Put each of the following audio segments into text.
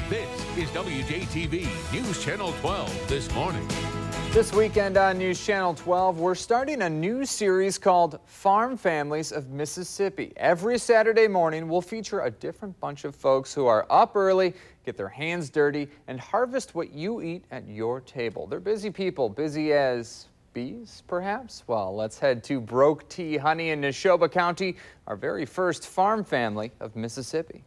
This is WJTV News Channel 12 this morning. This weekend on News Channel 12, we're starting a new series called Farm Families of Mississippi. Every Saturday morning, we'll feature a different bunch of folks who are up early, get their hands dirty, and harvest what you eat at your table. They're busy people, busy as bees, perhaps? Well, let's head to Broke Tea Honey in Neshoba County, our very first farm family of Mississippi.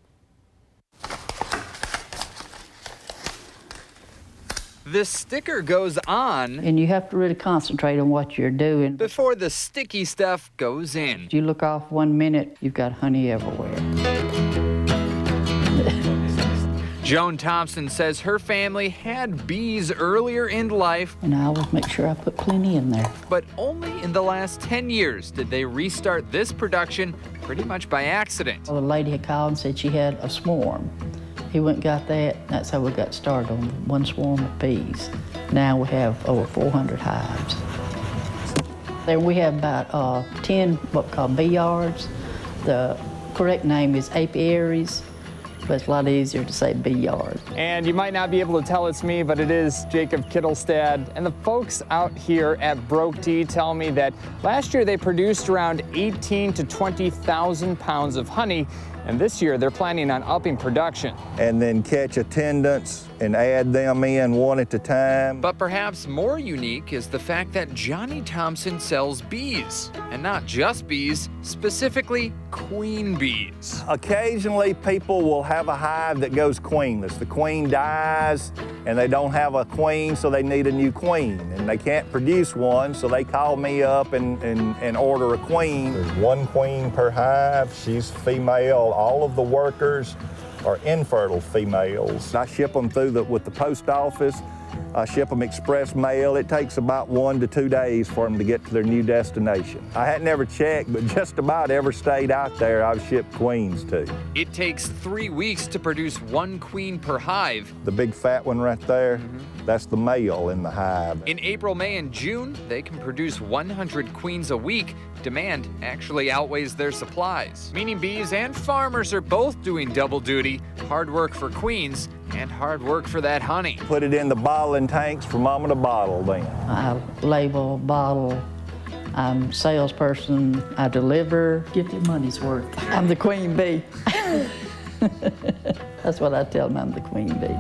This sticker goes on, and you have to really concentrate on what you're doing before the sticky stuff goes in. If you look off 1 minute, you've got honey everywhere. Joan Thompson says her family had bees earlier in life, And I always make sure I put plenty in there. but only in the last 10 years did they restart this production pretty much by accident. Well, the lady had called and said she had a swarm. He went and got that, and that's how we got started on one swarm of bees. Now we have over 400 hives. There we have about 10 what we call bee yards. The correct name is apiaries, but it's a lot easier to say bee yard. And you might not be able to tell it's me, but it is Jacob Kittilstad. And the folks out here at Broke Tea tell me that last year they produced around 18 to 20,000 pounds of honey. And this year they're planning on upping production. And then catch attendants and add them in one at a time. But perhaps more unique is the fact that Johnny Thompson sells bees. And not just bees, specifically queen bees. Occasionally people will have a hive that goes queenless. The queen dies and they don't have a queen, so they need a new queen. And they can't produce one, so they call me up and order a queen. There's one queen per hive. She's female. All of the workers are infertile females. I ship them through with the post office. I ship them express mail. It takes about 1 to 2 days for them to get to their new destination. I hadn't ever checked, but just about every state out there I've shipped queens to. It takes 3 weeks to produce one queen per hive. The big fat one right there, that's the male in the hive. In April, May, and June, they can produce 100 queens a week. Demand actually outweighs their supplies, meaning bees and farmers are both doing double duty. Hard work for queens and hard work for that honey. Put it in the bottling tanks for mama to bottle then. I label, bottle, I'm a salesperson, I deliver, get your money's worth. I'm the queen bee. That's what I tell them, I'm the queen bee.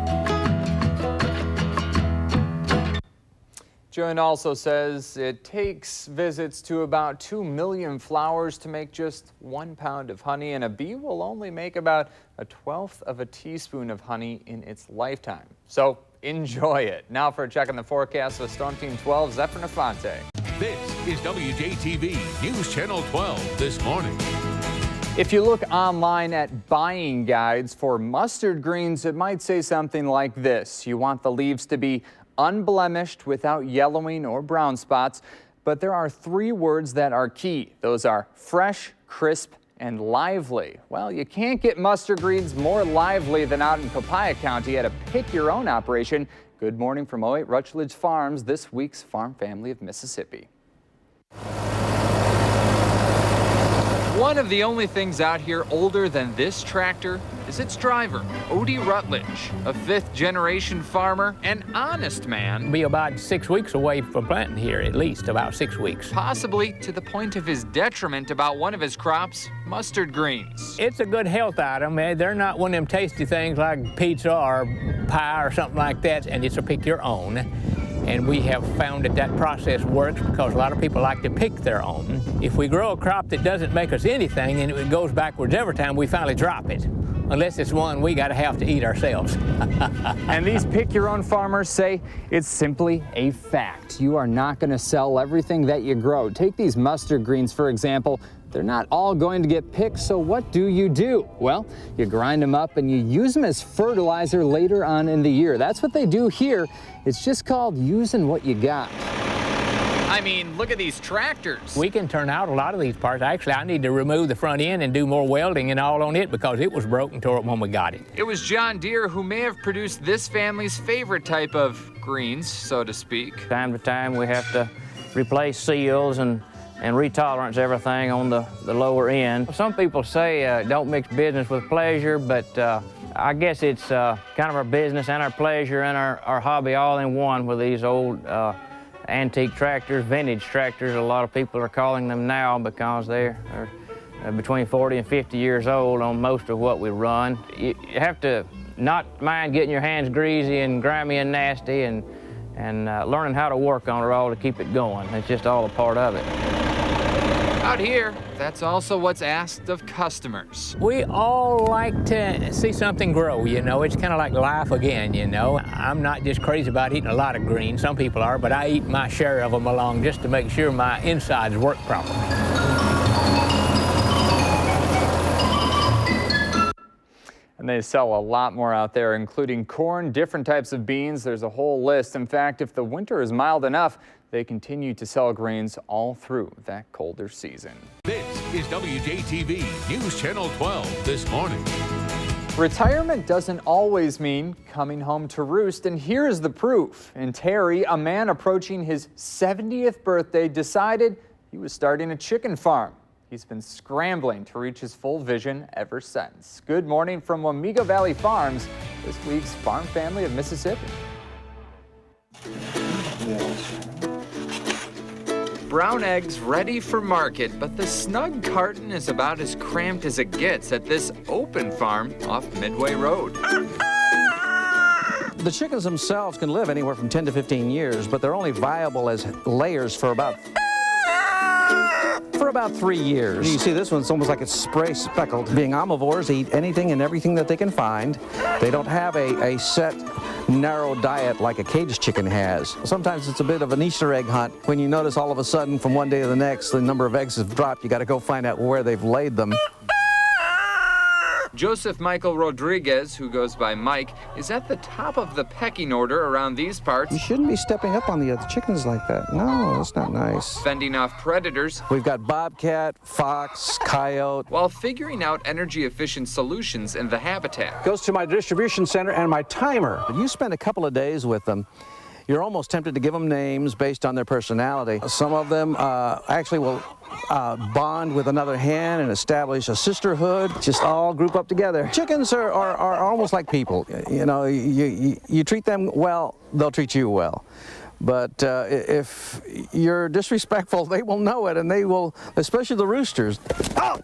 Joan also says it takes visits to about 2 million flowers to make just 1 pound of honey, and a bee will only make about 1/12 of a teaspoon of honey in its lifetime. So enjoy it. Now for a check on the forecast with Storm Team 12's Zephyr Nafante. This is WJTV News Channel 12 this morning. If you look online at buying guides for mustard greens, it might say something like this. You want the leaves to be unblemished without yellowing or brown spots, but there are 3 words that are key. Those are fresh, crisp, and lively. Well, you can't get mustard greens more lively than out in Copiah County at a pick-your-own operation. Good morning from 08 Rutledge Farms, this week's Farm Family of Mississippi. One of the only things out here older than this tractor is its driver, Odie Rutledge, a 5th-generation farmer, an honest man. Be about 6 weeks away from planting here, at least about 6 weeks. Possibly to the point of his detriment about one of his crops, mustard greens. It's a good health item. They're not one of them tasty things like pizza or pie or something like that, and it's a pick your own. And we have found that that process works because a lot of people like to pick their own. If we grow a crop that doesn't make us anything and it goes backwards every time, we finally drop it. Unless it's one we gotta have to eat ourselves. And these pick-your-own farmers say it's simply a fact. You are not gonna sell everything that you grow. Take these mustard greens, for example. They're not all going to get picked, so what do? Well, you grind them up and you use them as fertilizer later on in the year. That's what they do here. It's just called using what you got. I mean, look at these tractors. We can turn out a lot of these parts. Actually, I need to remove the front end and do more welding and all on it because it was broken, tore up when we got it. It was John Deere who may have produced this family's favorite type of greens, so to speak. Time to time, we have to replace seals and retolerance everything on the lower end. Some people say don't mix business with pleasure, but I guess it's kind of our business and our pleasure and our hobby all in one with these old antique tractors, vintage tractors. A lot of people are calling them now because they're between 40 and 50 years old on most of what we run. You have to not mind getting your hands greasy and grimy and nasty and learning how to work on it all to keep it going. It's just all a part of it. Out here, that's also what's asked of customers. We all like to see something grow, you know. It's kind of like life again, you know. I'm not just crazy about eating a lot of greens. Some people are, but I eat my share of them along just to make sure my insides work properly. And they sell a lot more out there, including corn, different types of beans. There's a whole list. In fact, if the winter is mild enough, they continue to sell grains all through that colder season. This is WJTV News Channel 12 this morning. Retirement doesn't always mean coming home to roost, and here is the proof. In Terry, a man approaching his 70th birthday decided he was starting a chicken farm. He's been scrambling to reach his full vision ever since. Good morning from Wamego Valley Farms, this week's Farm Family of Mississippi. Brown eggs ready for market, but the snug carton is about as cramped as it gets at this open farm off Midway Road. The chickens themselves can live anywhere from 10 to 15 years, but they're only viable as layers for about 3 years. You see this one's almost like it's spray speckled. Being omnivores, they eat anything and everything that they can find. They don't have a set narrow diet like a caged chicken has. Sometimes it's a bit of an Easter egg hunt. When you notice all of a sudden from one day to the next the number of eggs have dropped, you got to go find out where they've laid them. Joseph Michael Rodriguez, who goes by Mike, is at the top of the pecking order around these parts. You shouldn't be stepping up on the other chickens like that. No, that's not nice. Fending off predators. We've got bobcat, fox, coyote. While figuring out energy-efficient solutions in the habitat. Goes to my distribution center and my timer. You spend a couple of days with them. You're almost tempted to give them names based on their personality. Some of them actually will bond with another hen and establish a sisterhood, just all group up together. Chickens are almost like people. You know, you treat them well, they'll treat you well. But if you're disrespectful, they will know it, and they will, especially the roosters. Oh!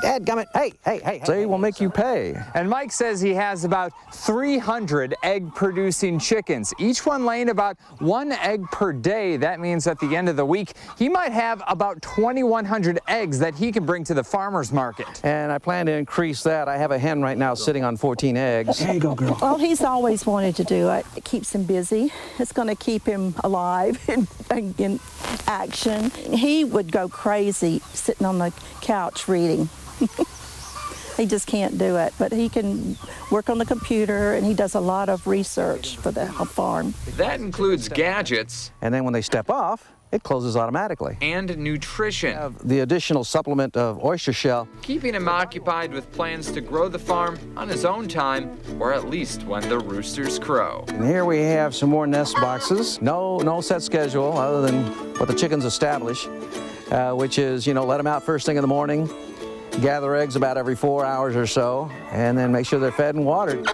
Dadgummit, hey. They will make you pay. And Mike says he has about 300 egg-producing chickens, each one laying about 1 egg per day. That means at the end of the week, he might have about 2,100 eggs that he can bring to the farmer's market. And I plan to increase that. I have a hen right now sitting on 14 eggs. There you go, girl. Well, he's always wanted to do it. It keeps him busy. It's going to keep him alive and in action. He would go crazy sitting on the couch reading. He just can't do it, but he can work on the computer, and he does a lot of research for the farm. That includes gadgets. And then when they step off, it closes automatically. And nutrition. Have the additional supplement of oyster shell. Keeping him occupied with plans to grow the farm on his own time, or at least when the roosters crow. And here we have some more nest boxes. No set schedule other than what the chickens establish, which is, you know, let them out first thing in the morning, gather eggs about every 4 hours or so, and then make sure they're fed and watered.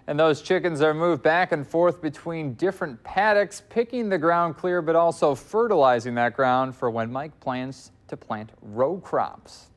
And those chickens are moved back and forth between different paddocks, picking the ground clear, but also fertilizing that ground for when Mike plans to plant row crops.